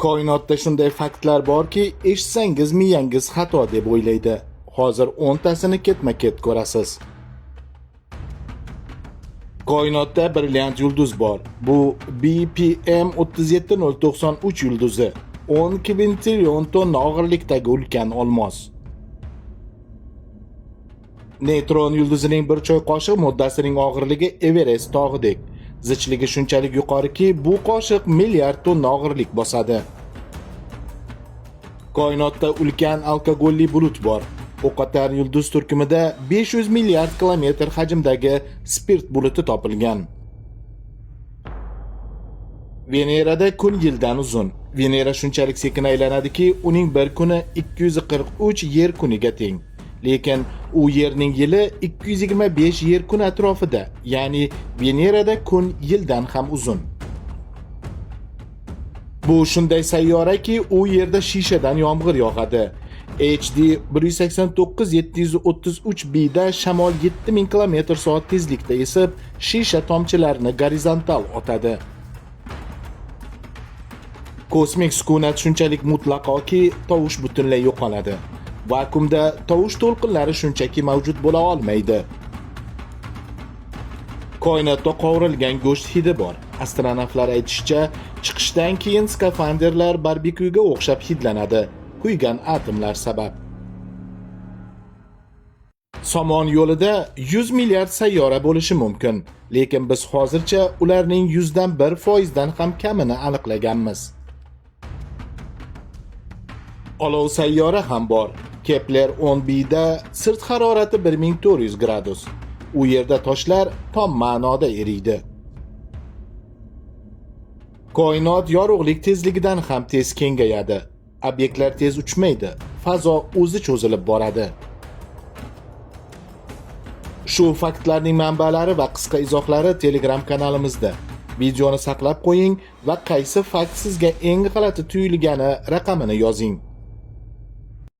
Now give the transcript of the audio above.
Koinotda shunday faktlar borki, eshitsangiz miyangiz xato deb o'ylaydi. Hozir 10 tasini ketma-ket ko'rasiz. Koinotda brilliant yulduz bor. Bu BPM 37093 yulduzi. 10 kvintillion tonna og'irlikdagi ulkan olmos. Neytron yulduzining bir choy qoshiq moddasining og'irligi Everest tog'idek. Zichligi shunchalik yuqoriki, bu qoshiq milliard tonna og'irlik bosadi. Koinotda ulkan alkogolli bulut bor. O'qotar yulduz turkumida 500 milliard kilometr hajmdagi spirt buluti topilgan. Venerada kun yildan uzun. Venera shunchalik sekin aylanadiki, uning bir kuni 243 yer kuniga teng. Lekin u yerning yili 225 yer kuni atrofida, ya'ni Venerada kun yildan ham uzun. Bu shunday sayyoraki, u yerda shishadan yomg'ir yog'adi. HD 189-733 da shamol 7000 km/soat tezlikda esib, shisha tomchilarini gorizontal otadi. Kosmik sukunat shunchalik mutlaqoki, tovush butunlay yo'qoladi. Vakuumda tovush to'lqinlari shunchaki mavjud bo'la olmaydi. Koinotda qovurilgan go'sht hidi bor. Astronavtlar aytishicha, chiqishdan keyin skafanderlar barbekyuga o'xshab hidlanadi. Kuygan atomlar sabab. Somon yo'lida 100 milliard sayyora bo'lishi mumkin, lekin biz hozircha ularning 1% dan ham kamini aniqlaganmiz. Olov sayyora ham bor. Kepler 10b da sirt harorati 1400 gradus. U yerda toshlar tom ma'noda eriydi. Koinot yorug'lik tezligidan ham tez kengayadi. Obyektlar tez uchmaydi. Fazo o'zi cho'zilib boradi. Shu faktlarning manbalari va qisqa izohlari Telegram kanalimizda. Videoni saqlab qo'ying va qaysi fakt sizga eng g'alati tuyulgani raqamini yozing.